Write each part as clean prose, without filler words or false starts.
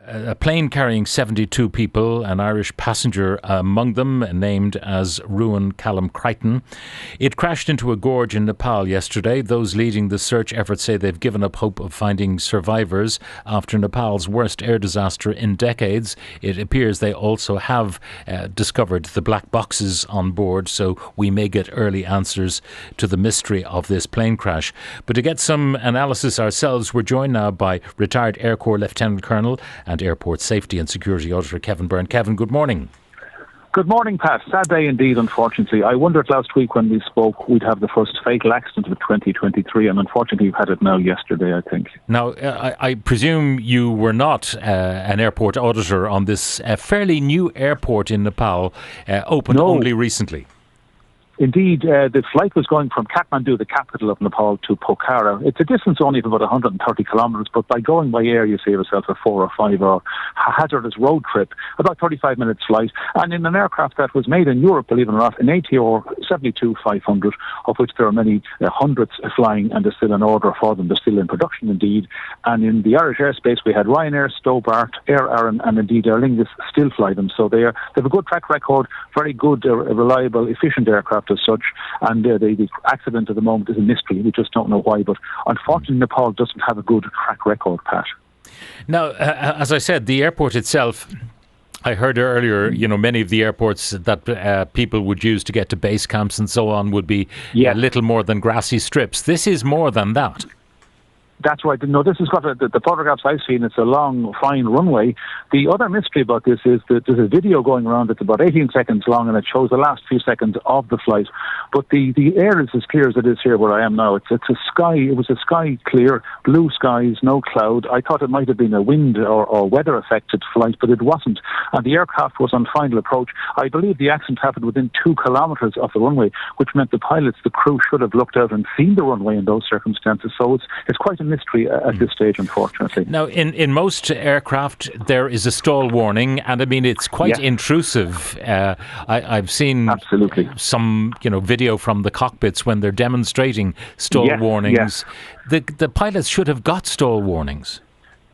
a plane carrying 72 people, an Irish passenger among them, named as Ruan Callum Crichton. It crashed into a gorge in Nepal yesterday. Those leading the search effort say they've given up hope of finding survivors after Nepal's worst air disaster in decades. It appears they also have discovered the black boxes on board, so we may get early answers to the mystery of this plane crash. But to get some analysis ourselves, we're joined now by retired Air Corps Lieutenant Colonel and Airport Safety and Security Auditor Kevin Byrne. Kevin, good morning. Good morning, Pat. Sad day indeed, unfortunately. I wondered last week when we spoke we'd have the first fatal accident of 2023, and unfortunately we've had it now yesterday, I think. Now, I presume you were not an airport auditor on this fairly new airport in Nepal, opened only recently. Indeed, the flight was going from Kathmandu, the capital of Nepal, to Pokhara. It's a distance only of about 130 kilometres, but by going by air, you save yourself a 4 or 5 hour hazardous road trip, about 35 minutes flight, and in an aircraft that was made in Europe, believe it or not, an ATR 72-500, of which there are many hundreds flying, and there's still an order for them. They're still in production, indeed. And in the Irish airspace, we had Ryanair, Stobart, Air Arran, and indeed Aer Lingus still fly them. So they have a good track record, very good, reliable, efficient aircraft as such, and the accident at the moment is a mystery. We just don't know why, but unfortunately Nepal doesn't have a good track record, Pat. Now, as I said, the airport itself, I heard earlier, many of the airports that people would use to get to base camps and so on would be a little more than grassy strips. This is more than that. That's right. No, this has got the photographs I've seen. It's a long, fine runway. The other mystery about this is that there's a video going around that's about 18 seconds long, and it shows the last few seconds of the flight. But the air is as clear as it is here where I am now. It's a sky. It was a sky clear, blue skies, no cloud. I thought it might have been a wind or weather affected flight, but it wasn't. And the aircraft was on final approach. I believe the accident happened within 2 kilometres of the runway, which meant the pilots, the crew, should have looked out and seen the runway in those circumstances. So it's quite a mystery at this stage, unfortunately. Now, in most aircraft, there is a stall warning, and I mean, it's quite intrusive. I've seen some, video from the cockpits when they're demonstrating stall warnings. The pilots should have got stall warnings.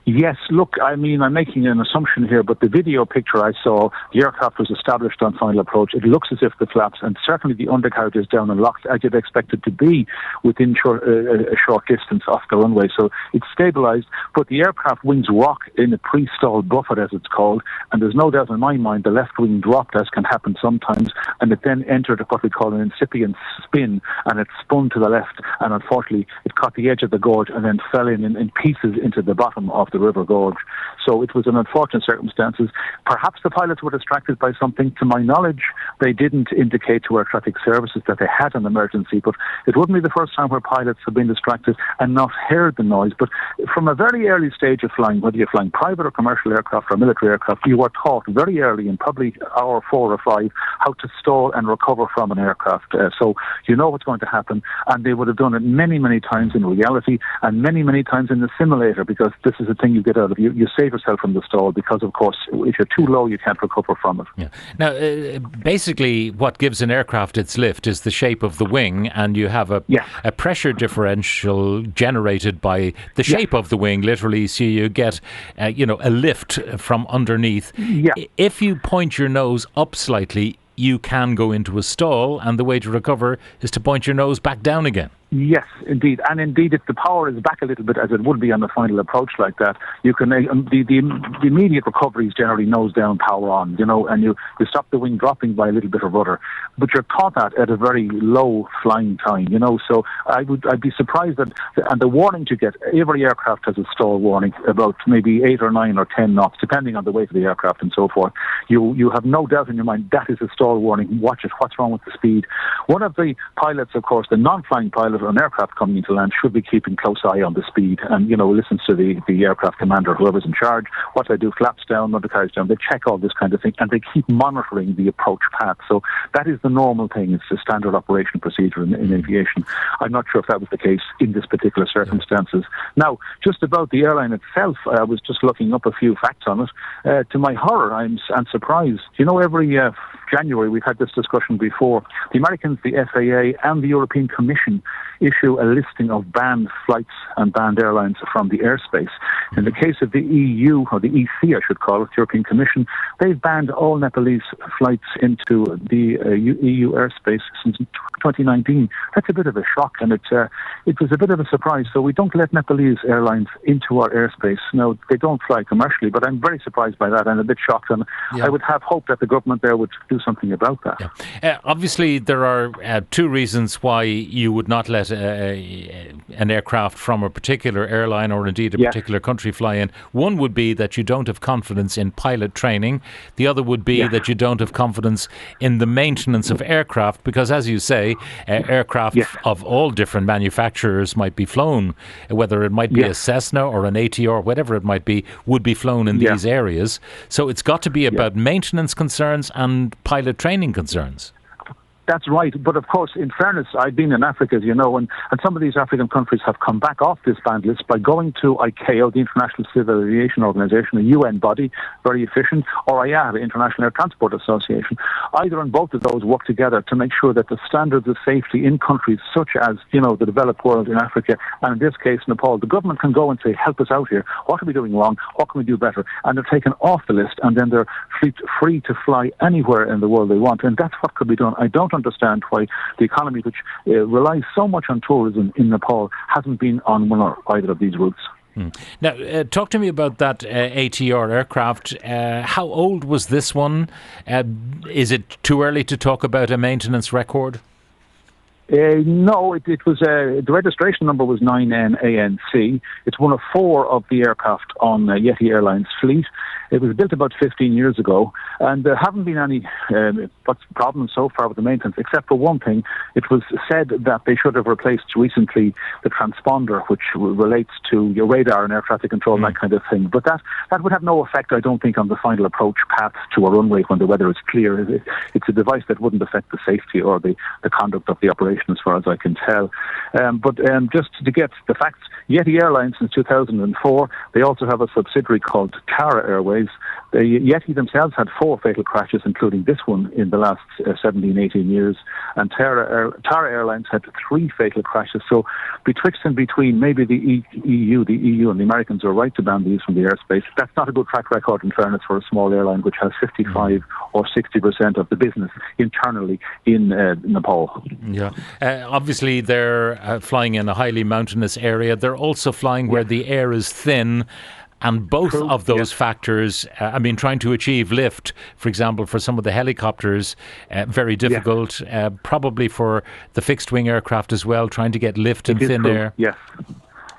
Yes, look, I mean, I'm making an assumption here, but the video picture I saw, the aircraft was established on final approach. It looks as if the flaps, and certainly the undercarriage is down and locked, as you'd expect it to be within a short distance off the runway. So it's stabilised, but the aircraft wings rock in a pre-stall buffet, as it's called, and there's no doubt in my mind the left wing dropped, as can happen sometimes, and it then entered what we call an incipient spin, and it spun to the left, and unfortunately it caught the edge of the gorge and then fell in pieces into the bottom of the river gorge. So it was an unfortunate circumstances. Perhaps the pilots were distracted by something. To my knowledge, they didn't indicate to air traffic services that they had an emergency, but it wouldn't be the first time where pilots have been distracted and not heard the noise. But from a very early stage of flying, whether you're flying private or commercial aircraft or military aircraft, you are taught very early, in probably hour 4 or 5, how to stall and recover from an aircraft. So you know what's going to happen, and they would have done it many, many times in reality and many, many times in the simulator, because this is a thing you get out of. You save yourself from the stall because, of course, if you're too low, you can't recover from it. Yeah. Now, basically, what gives an aircraft its lift is the shape of the wing, and you have a pressure differential generated by the shape of the wing, literally, so you get, a lift from underneath. Yeah. If you point your nose up slightly, you can go into a stall, and the way to recover is to point your nose back down again. Yes, indeed. And indeed, if the power is back a little bit, as it would be on the final approach like that, you can the immediate recovery is generally nose down, power on, and you stop the wing dropping by a little bit of rudder. But you're taught that at a very low flying time, So I'd be surprised that, and the warning you get, every aircraft has a stall warning, about maybe 8 or 9 or 10 knots, depending on the weight of the aircraft and so forth. You have no doubt in your mind that is a stall warning. Watch it. What's wrong with the speed? One of the pilots, of course, the non-flying pilot an aircraft coming into land, should be keeping close eye on the speed and, listens to the aircraft commander, whoever's in charge. What they do, flaps down, undercarriage down, they check all this kind of thing, and they keep monitoring the approach path. So that is the normal thing. It's a standard operation procedure in aviation. I'm not sure if that was the case in this particular circumstances. Now, just about the airline itself, I was just looking up a few facts on it. To my horror, I'm surprised. Every January, we've had this discussion before, the Americans, the FAA and the European Commission issue a listing of banned flights and banned airlines from the airspace. In the case of the EU, or the EC I should call it, the European Commission, they've banned all Nepalese flights into the EU airspace since 2019. That's a bit of a shock, and it was a bit of a surprise. So we don't let Nepalese airlines into our airspace. No, they don't fly commercially, but I'm very surprised by that and a bit shocked, and I would have hoped that the government there would do something about that. Yeah. Obviously, there are two reasons why you would not let an aircraft from a particular airline or indeed a particular country fly in. One would be that you don't have confidence in pilot training. The other would be that you don't have confidence in the maintenance of aircraft, because as you say, aircraft of all different manufacturers might be flown, whether it might be a Cessna or an ATR, whatever it might be, would be flown in these areas. So it's got to be about maintenance concerns and pilot training concerns. That's right. But of course, in fairness, I've been in Africa, as you know, and some of these African countries have come back off this banned list by going to ICAO, the International Civil Aviation Organization, a UN body, very efficient, or IATA, International Air Transport Association. Either and both of those work together to make sure that the standards of safety in countries such as, the developed world in Africa, and in this case, Nepal, the government can go and say, help us out here. What are we doing wrong? What can we do better? And they're taken off the list, and then they're free to fly anywhere in the world they want. And that's what could be done. I don't understand why the economy, which relies so much on tourism in Nepal, hasn't been on one or either of these routes. Now, talk to me about that ATR aircraft. How old was this one? Is it too early to talk about a maintenance record? No, it was the registration number was 9NANC. It's one of 4 of the aircraft on Yeti Airlines fleet. It was built about 15 years ago, and there haven't been any problems so far with the maintenance, except for one thing. It was said that they should have replaced recently the transponder, which relates to your radar and air traffic control and that kind of thing. But that would have no effect, I don't think, on the final approach path to a runway when the weather is clear. It's a device that wouldn't affect the safety or the conduct of the operation, as far as I can tell. But just to get the facts, Yeti Airlines since 2004, they also have a subsidiary called Tara Airways. The Yeti themselves had 4 fatal crashes, including this one, in the last 17, 18 years. And Tara Airlines had 3 fatal crashes. So betwixt and between, maybe the EU and the Americans are right to ban these from the airspace. That's not a good track record, in fairness, for a small airline which has 55 or 60% of the business internally in Nepal. Yeah. Obviously, they're flying in a highly mountainous area. They're also flying where the air is thin. And both of those factors, trying to achieve lift, for example, for some of the helicopters, very difficult. Probably for the fixed-wing aircraft as well, trying to get lift in thin air.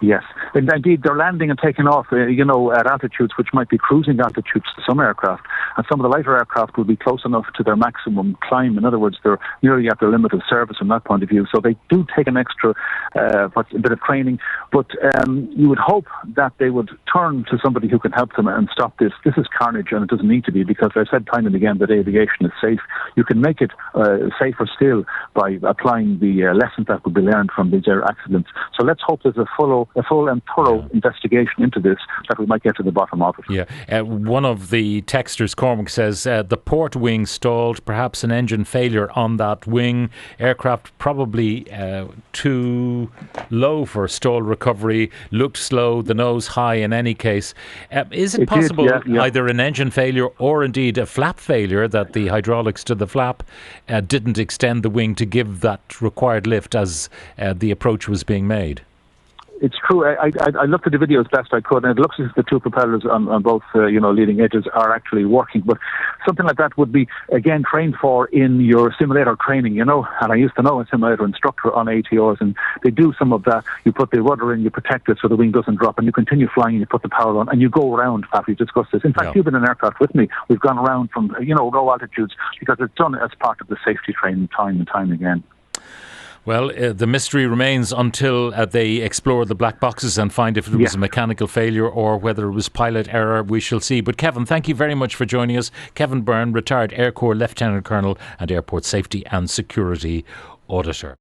Yes. And indeed, they're landing and taking off, at altitudes which might be cruising altitudes to some aircraft. And some of the lighter aircraft will be close enough to their maximum climb. In other words, they're nearly at their limit of service from that point of view. So they do take an extra bit of training. But you would hope that they would turn to somebody who can help them and stop this. This is carnage, and it doesn't need to be, because I've said time and again that aviation is safe. You can make it safer still by applying the lessons that would be learned from these air accidents. So let's hope there's a full and thorough investigation into this, that we might get to the bottom of it. Yeah. One of the texters, Cormac, says the port wing stalled, perhaps an engine failure on that wing. Aircraft probably too low for stall recovery, looked slow, the nose high in any case. Is it possible either an engine failure or indeed a flap failure, that the hydraulics to the flap didn't extend the wing to give that required lift as the approach was being made? It's true. I looked at the video as best I could, and it looks as if the 2 propellers on both leading edges are actually working. But something like that would be, again, trained for in your simulator training, And I used to know a simulator instructor on ATRs, and they do some of that. You put the rudder in, you protect it so the wing doesn't drop, and you continue flying, and you put the power on, and you go around. Pat, we discussed this. In fact, you've been in an aircraft with me. We've gone around from low altitudes, because it's done as part of the safety training time and time again. Well, the mystery remains until they explore the black boxes and find if it was a mechanical failure or whether it was pilot error. We shall see. But Kevin, thank you very much for joining us. Kevin Byrne, retired Air Corps Lieutenant Colonel and Airport Safety and Security Auditor.